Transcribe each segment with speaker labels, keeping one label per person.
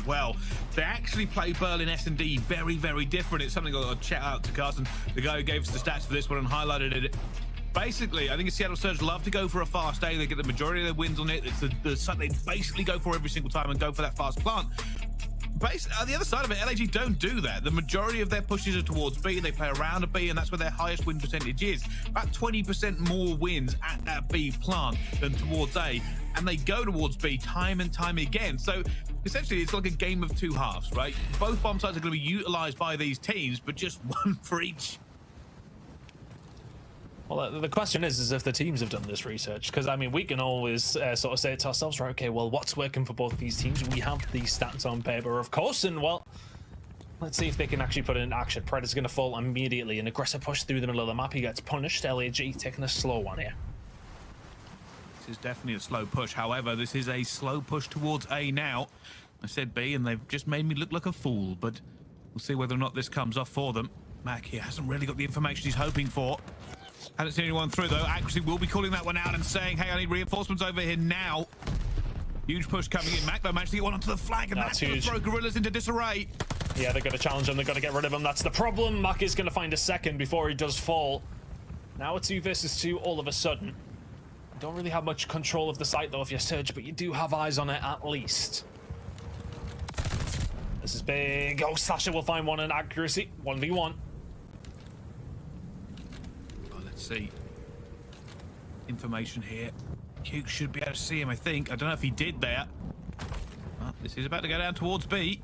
Speaker 1: well. They actually play Berlin S&D very, very different. It's something I'll shout out to Carson, the guy who gave us the stats for this one and highlighted it. Basically, I think Seattle Surge love to go for a fast A. They get the majority of their wins on it. It's the something they basically go for every single time and go for that fast plant. On the other side of it, LAG don't do that. The majority of their pushes are towards B. They play around a B, and that's where their highest win percentage is. About 20% more wins at that B plant than towards A, and they go towards B time and time again. So essentially, it's like a game of two halves, right? Both bomb sites are going to be utilized by these teams, but just one for each.
Speaker 2: Well, the question is if the teams have done this research, because I mean, we can always sort of say to ourselves, right, okay, well, what's working for both these teams? We have these stats on paper, of course, and well, let's see if they can actually put it in action. Predator's going to fall immediately. An aggressive push through the middle of the map. He gets punished. LAG taking a slow one here.
Speaker 1: This is definitely a slow push. However, this is a slow push towards A now. I said B, and they've just made me look like a fool, but we'll see whether or not this comes off for them. Mac here hasn't really got the information he's hoping for. Haven't seen anyone through, though. Accuracy will be calling that one out and saying, hey, I need reinforcements over here now. Huge push coming in. Mac, though, managed to get one onto the flag, and that's going to throw Guerrillas into disarray.
Speaker 2: Yeah, they're going to challenge him. They've got to get rid of him. That's the problem. Mac is going to find a second before he does fall. Now a 2 versus 2 all of a sudden. You don't really have much control of the site, though, if you're Surge, but you do have eyes on it at least. This is big. Oh, Slasher will find one in Accuracy. 1v1.
Speaker 1: See information here. Hugh should be able to see him, I think. I don't know if he did there. Well, this is about to go down towards B.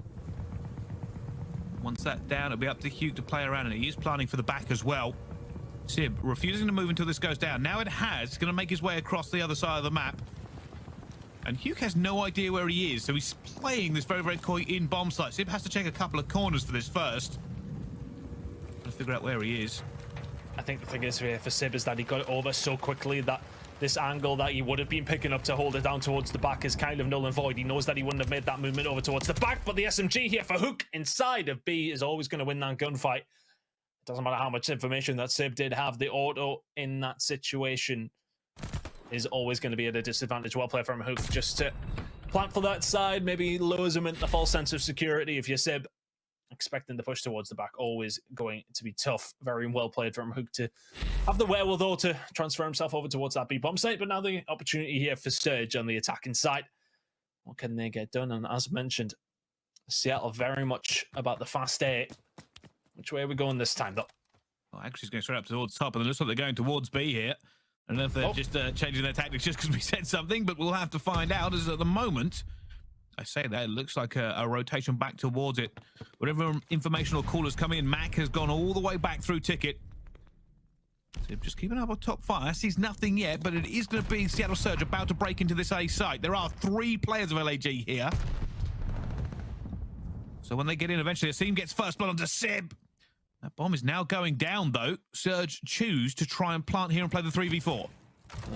Speaker 1: Once that's down, it'll be up to Hugh to play around, and he is planning for the back as well. Sib refusing to move until this goes down. Now it has. It's going to make his way across the other side of the map. And Hugh has no idea where he is, so he's playing this very, very coy in bomb site. Sib has to check a couple of corners for this first. Let's figure out where he is.
Speaker 2: I think the thing is here for Sib is that he got it over so quickly that this angle that he would have been picking up to hold it down towards the back is kind of null and void. He knows that he wouldn't have made that movement over towards the back, but the SMG here for Hook inside of B is always going to win that gunfight. It doesn't matter how much information that Sib did have. The auto in that situation is always going to be at a disadvantage. Well played from Hook just to plant for that side, maybe lures him into a false sense of security. If you're Sib, expecting the push towards the back, always going to be tough. Very well played from Hook to have the wherewithal to transfer himself over towards that B bomb site, but now the opportunity here for Surge on the attacking side. What can they get done? And as mentioned, Seattle very much about the fast A. Which way are we going this time, though?
Speaker 1: Well, actually, it's going straight up towards top, and it looks like they're going towards B here. I don't know if they're just changing their tactics just because we said something, but we'll have to find out, as at the moment, I say that, it looks like a rotation back towards it. Whatever information or call has come in, Mac has gone all the way back through Ticket. So just keeping up on top 5. I sees nothing yet, but it is going to be Seattle Surge about to break into this A site. There are 3 players of LAG here. So when they get in, eventually, a team gets first blood onto Sib. That bomb is now going down, though. Surge choose to try and plant here and play the 3v4.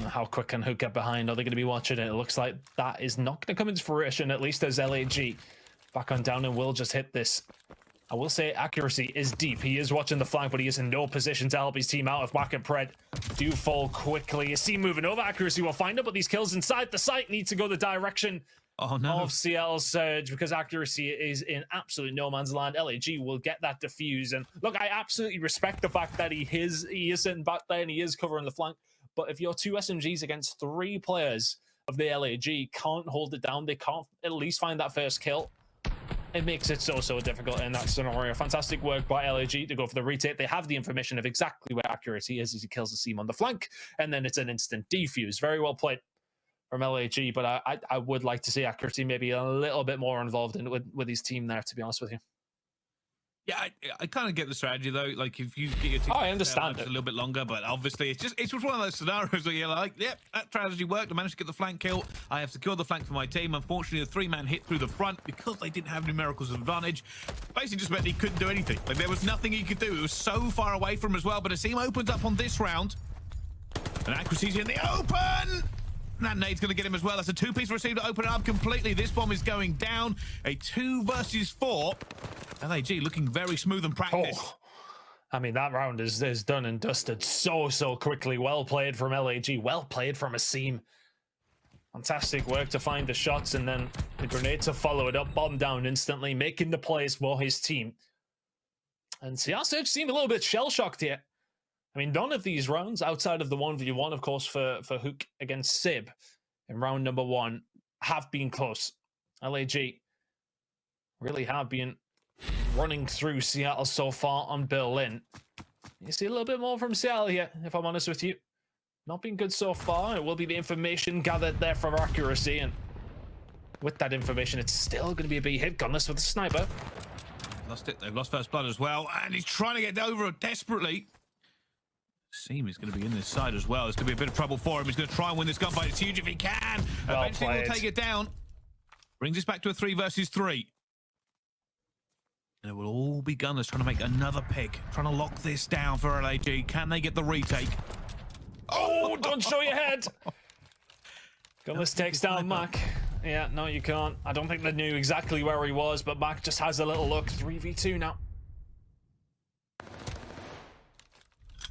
Speaker 2: How quick can Hook get behind? Are they going to be watching it? It looks like that is not going to come into fruition, at least as LAG back on down and will just hit this. I will say Accuracy is deep. He is watching the flank, but he is in no position to help his team out. If Wack and Pred do fall quickly, you see moving over. Accuracy will find it, but these kills inside the site need to go the direction of Seattle Surge, because Accuracy is in absolute no man's land. LAG will get that defuse. And look, I absolutely respect the fact that he is sitting back there and he is covering the flank. But if your 2 SMGs against 3 players of the LAG can't hold it down, they can't at least find that first kill, it makes it so difficult in that scenario. Fantastic work by LAG to go for the retake. They have the information of exactly where Accuracy is as he kills the seam on the flank, and then it's an instant defuse. Very well played from LAG, but I would like to see Accuracy maybe a little bit more involved in with his team there, to be honest with you.
Speaker 1: Yeah, I kind of get the strategy, though. Like, if you get your team,
Speaker 2: I understand it
Speaker 1: a little bit longer, but obviously it's just one of those scenarios where you're like, yep, that strategy worked. I managed to get the flank kill. I have secured the flank for my team. Unfortunately, the 3-man hit through the front because they didn't have numericals advantage. Basically, just meant he couldn't do anything. Like, there was nothing he could do. It was so far away from him as well. But a team opens up on this round, and Accuracy's in the open. That nade's going to get him as well. That's a 2-piece receive to open it up completely. This bomb is going down. A 2 versus 4. LAG looking very smooth and practiced.
Speaker 2: Oh, I mean, that round is done and dusted so quickly. Well played from LAG. Well played from a seam. Fantastic work to find the shots, and then the grenade to follow it up, bomb down instantly, making the plays for his team. And Seattle Surge seem a little bit shell-shocked here. I mean, none of these rounds, outside of the 1v1, of course, for Hook against Sib in round number 1, have been close. LAG really have been running through Seattle so far on Berlin. You see a little bit more from Seattle here, if I'm honest with you. Not been good so far. It will be the information gathered there for accuracy, and with that information, it's still going to be a big hit. Gunless with the sniper.
Speaker 1: Lost it. They've lost first blood as well, and he's trying to get over desperately. Seam is going to be in this side as well. It's going to be a bit of trouble for him. He's going to try and win this gunfight. It's huge if he can.
Speaker 2: Well
Speaker 1: Eventually,
Speaker 2: played.
Speaker 1: we'll take it down. Brings us back to a 3 versus 3. And it will all be Gunners trying to make another pick, trying to lock this down for LAG. Can they get the retake?
Speaker 2: Oh, don't show your head. Gunless takes down Mac. Yeah, no, you can't. I don't think they knew exactly where he was, but Mac just has a little look. 3v2 now.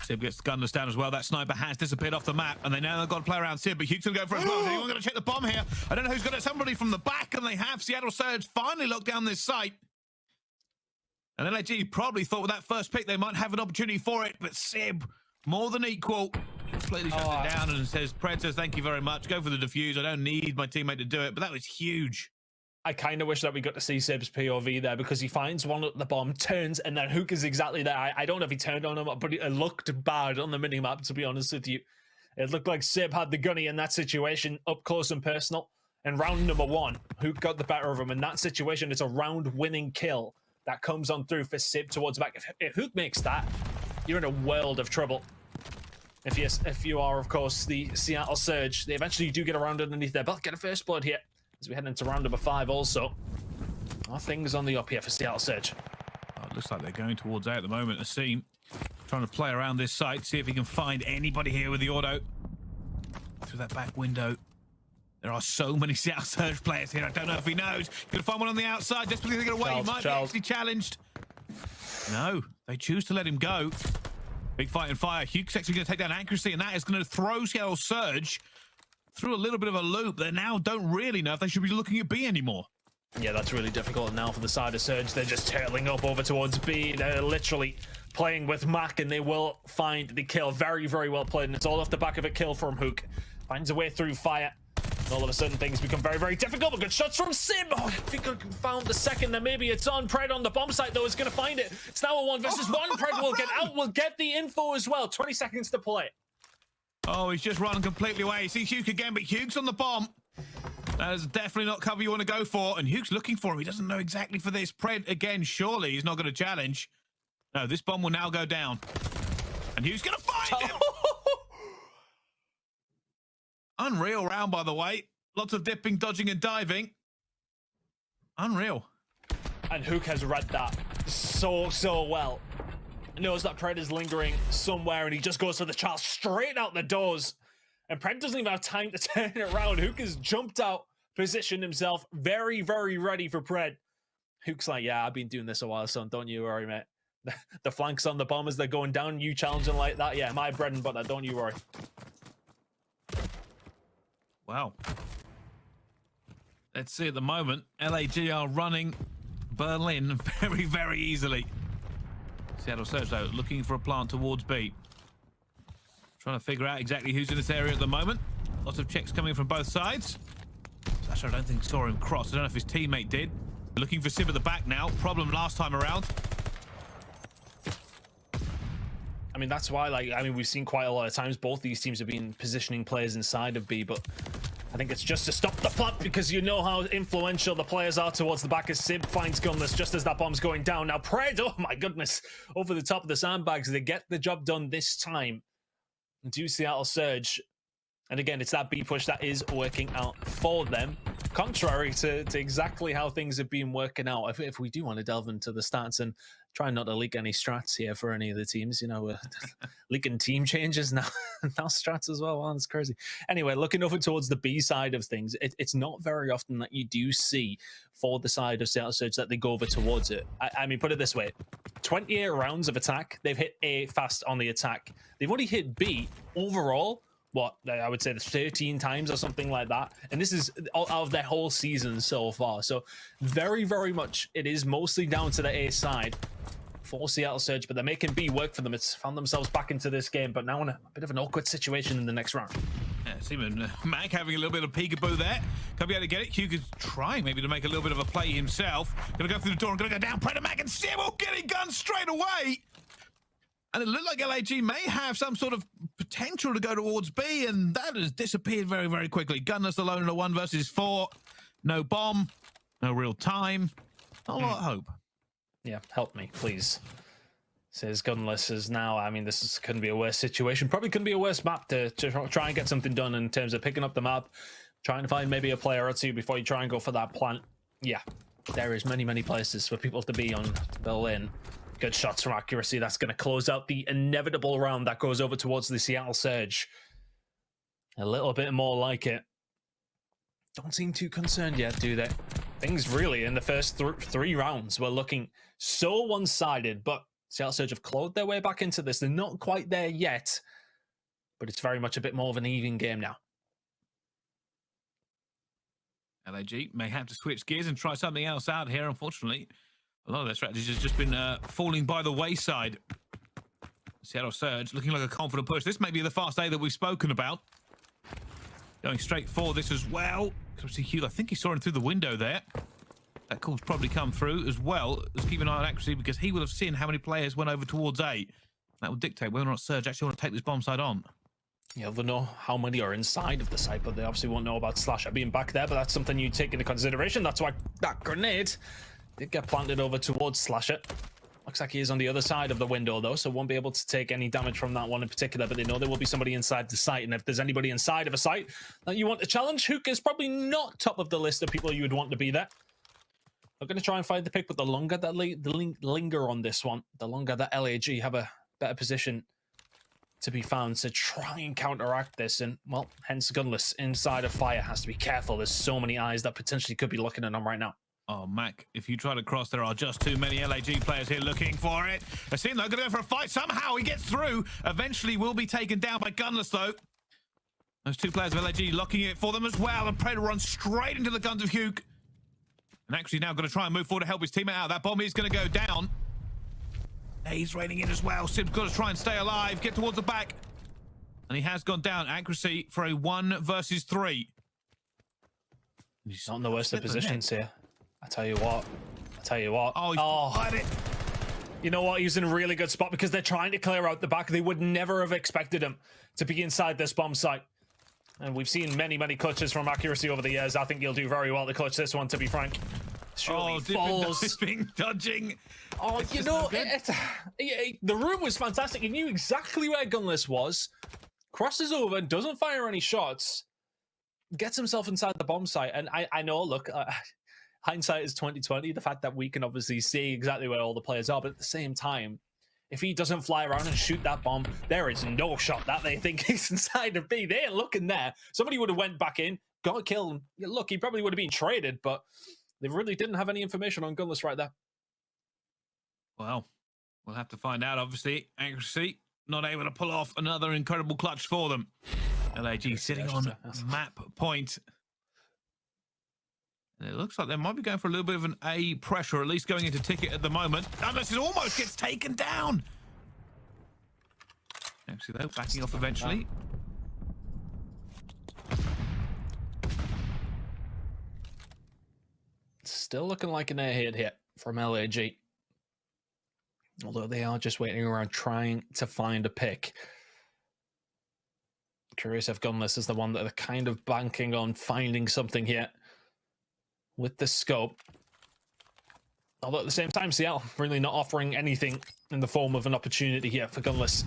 Speaker 1: Sib gets the Gunless down as well. That sniper has disappeared off the map, and they now they've got to play around Sib, but Hugh's going to go for it as well. Is anyone going to check the bomb here? I don't know who's got it. Somebody from the back, and they have. Seattle Surge finally locked down this site. And LAG probably thought with that first pick they might have an opportunity for it, but Sib, more than equal, completely shuts it down and says, Pred says, thank you very much. Go for the defuse. I don't need my teammate to do it, but that was huge.
Speaker 2: I kind of wish that we got to see Sib's POV there, because he finds one at the bomb, turns, and then Hook is exactly there. I don't know if he turned on him, but it looked bad on the minimap, to be honest with you. It looked like Sib had the gunny in that situation, up close and personal. And round number 1, Hook got the better of him. In that situation, it's a round-winning kill that comes on through for Sib towards the back. If Hook makes that, you're in a world of trouble. If you are, of course, the Seattle Surge, they eventually do get around underneath their belt, get a first blood here as we head into round number 5 also. Our things on the up here for Seattle Surge.
Speaker 1: Oh, it looks like they're going towards A at the moment. Asim trying to play around this site, see if he can find anybody here with the auto. Through that back window. There are so many Seattle Surge players here. I don't know if he knows. Gonna find one on the outside. Just because they get away, he might be actually challenged. No, they choose to let him go. Big fight and fire. Hugh's actually going to take down accuracy, and that is going to throw Seattle Surge through a little bit of a loop. They now don't really know if they should be looking at B anymore.
Speaker 2: Yeah, that's really difficult now for the side of Surge. They're just turtling up over towards B. They're literally playing with Mac, and they will find the kill. Very, very well played, and it's all off the back of a kill from Hook. Finds a way through fire. And all of a sudden, things become very, very difficult. But good shots from Sib. Oh, I think I found the second. Then maybe it's on. Pred on the bomb site, though, is going to find it. It's now a 1 versus 1. Pred will get out. Will get the info as well. 20 seconds to play.
Speaker 1: Oh, he's just running completely away. He sees Hugh again, but Hugh's on the bomb. That is definitely not cover you want to go for. And Hugh's looking for him. He doesn't know exactly for this. Pred, again, surely he's not going to challenge. No, this bomb will now go down. And Hugh's going to find him. Unreal round, by the way. Lots of dipping, dodging, and diving. Unreal.
Speaker 2: And Hook has read that so well. Knows that Pred is lingering somewhere, and he just goes for the child straight out the doors. And Pred doesn't even have time to turn it around. Hook has jumped out, positioned himself, very, very ready for Pred. Hook's like, yeah, I've been doing this a while, son. Don't you worry, mate. The flanks on the bomb as they're going down, you challenging like that. Yeah, my bread and butter. Don't you worry.
Speaker 1: Wow. Let's see at the moment. LAG are running Berlin very, very easily. Seattle Surge, though, looking for a plant towards B. Trying to figure out exactly who's in this area at the moment. Lots of checks coming from both sides. Sasha, I don't think saw him cross. I don't know if his teammate did. Looking for Sib at the back now. Problem last time around.
Speaker 2: I mean, that's why, like, I mean, we've seen quite a lot of times both these teams have been positioning players inside of B, but I think it's just to stop the plant, because you know how influential the players are towards the back as Sib finds Gunless just as that bomb's going down. Now, Pred, oh my goodness, over the top of the sandbags. They get the job done this time. Do Seattle Surge. And again, it's that B push that is working out for them, contrary to exactly how things have been working out. If we do want to delve into the stats and try not to leak any strats here for any of the teams, you know, leaking team changes now, now strats as well. Wow, that's crazy. Anyway, looking over towards the B side of things, it's not very often that you do see for the side of Seattle Surge that they go over towards it. I mean, put it this way, 28 rounds of attack, they've hit A fast on the attack. They've only hit B overall what I would say 13 times or something like that, and this is out of their whole season so far. So very, very much it is mostly down to the A side for Seattle Surge, but they're making B work for them. It's found themselves back into this game, but now in a bit of an awkward situation in the next round.
Speaker 1: Yeah, it's even Mac having a little bit of peekaboo there. Can't be able to get it. Hugh is trying maybe to make a little bit of a play himself. Gonna go through the door and gonna go down. Predator Mac and Sybil getting guns straight away. And it looked like LAG may have some sort of potential to go towards B, and that has disappeared very, very quickly. Gunless alone in a 1 versus 4. No bomb, no real time. Not a lot of hope.
Speaker 2: Yeah, help me, please. Says Gunless is now, I mean, couldn't be a worse situation. Probably couldn't be a worse map to try and get something done in terms of picking up the map, trying to find maybe a player or two before you try and go for that plant. Yeah, there is many, many places for people to be on Berlin. Good shots from accuracy. That's going to close out the inevitable round that goes over towards the Seattle Surge. A little bit more like it. Don't seem too concerned yet, do they? Things really in the first three rounds were looking so one-sided, but Seattle Surge have clawed their way back into this. They're not quite there yet, but it's very much a bit more of an even game now.
Speaker 1: LAG may have to switch gears and try something else out here, unfortunately. A lot of their strategies has just been falling by the wayside. Seattle Surge looking like a confident push. This may be the fast A that we've spoken about. Going straight for this as well. Obviously, Hugh, I think he saw him through the window there. That call's probably come through as well. Let's keep an eye on accuracy because he will have seen how many players went over towards A. That will dictate whether or not Surge actually want to take this bomb site on.
Speaker 2: Yeah, they'll know how many are inside of the site, but they obviously won't know about Slasher being back there, but that's something you take into consideration. That's why that grenade did get planted over towards Slasher. Looks like he is on the other side of the window, though, so won't be able to take any damage from that one in particular, but they know there will be somebody inside the site, and if there's anybody inside of a site that you want to challenge, Hook is probably not top of the list of people you would want to be there. They're going to try and find the pick, but the longer that linger on this one, the longer that LAG have a better position to be found to try and counteract this, and, well, hence Gunless inside of fire has to be careful. There's so many eyes that potentially could be looking at him right now.
Speaker 1: Oh, Mac, if you try to cross, there are just too many LAG players here looking for it. I see they're going to go for a fight. Somehow he gets through. Eventually will be taken down by Gunless, though. Those two players of LAG locking it for them as well. And Predator runs straight into the guns of Hugh. And actually now going to try and move forward to help his teammate out. That bomb is going to go down. He's raining in as well. Sib's got to try and stay alive, get towards the back. And he has gone down. Accuracy for a 1 versus 3.
Speaker 2: He's not in the worst of positions here. I tell you what.
Speaker 1: Oh, he's it.
Speaker 2: You know what? He's in a really good spot because they're trying to clear out the back. They would never have expected him to be inside this bomb site. And we've seen many, many clutches from accuracy over the years. I think you'll do very well to clutch this one, to be frank. Surely
Speaker 1: dipping, dodging.
Speaker 2: Oh, you know, the room was fantastic. He knew exactly where Gunless was. Crosses over, doesn't fire any shots. Gets himself inside the bomb site. And I know, look, hindsight is 2020. The fact that we can obviously see exactly where all the players are, but at the same time, if he doesn't fly around and shoot that bomb, there is no shot that they think he's inside of B. They ain't looking there. Somebody would have went back in, got killed. Look, he probably would have been traded, but they really didn't have any information on Gunless right there.
Speaker 1: Well, we'll have to find out, obviously. Accuracy not able to pull off another incredible clutch for them. LAG sitting on map point. And it looks like they might be going for a little bit of an A pressure, at least going into ticket at the moment. Unless it almost gets taken down. Actually, though, backing off eventually.
Speaker 2: Still looking like an airhead hit from LAG. Although they are just waiting around trying to find a pick. Curious if Gunless is the one that they're kind of banking on finding something here with the scope. Although at the same time, Seattle really not offering anything in the form of an opportunity here for Gunless.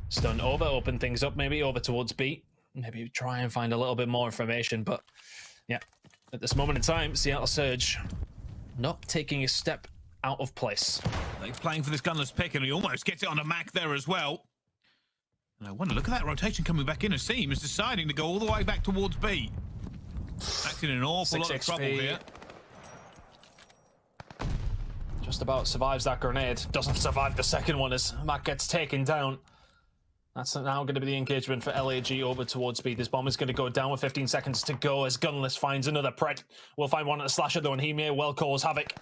Speaker 2: Stun over, open things up maybe over towards B. Maybe try and find a little bit more information, but yeah, at this moment in time, Seattle Surge not taking a step out of place.
Speaker 1: He's playing for this Gunless pick, and he almost gets it on a Mac there as well. And I wonder, look at that rotation coming back in. Asim is deciding to go all the way back towards B. Acting in an awful lot of trouble here.
Speaker 2: Just about survives that grenade. Doesn't survive the second one as Mac gets taken down. That's now going to be the engagement for LAG over towards B. This bomb is going to go down with 15 seconds to go as Gunless finds another Pred. We'll find one at the slasher though, and he may well cause havoc.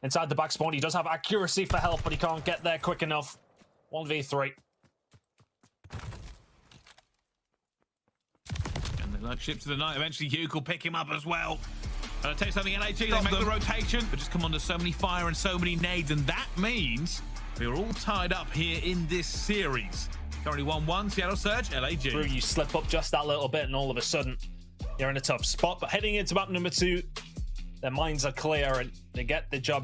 Speaker 2: Inside the back spawn, he does have accuracy for help, but he can't get there quick enough. 1v3.
Speaker 1: And the ship to the night. Eventually, Hugh will pick him up as well. I'll tell you something, LAG, they make the rotation, but just come under so many fire and so many nades, and that means we're all tied up here in this series. Currently 1-1, Seattle Surge, LAG.
Speaker 2: You slip up just that little bit, and all of a sudden, you're in a tough spot. But heading into map number 2, their minds are clear, and they get the job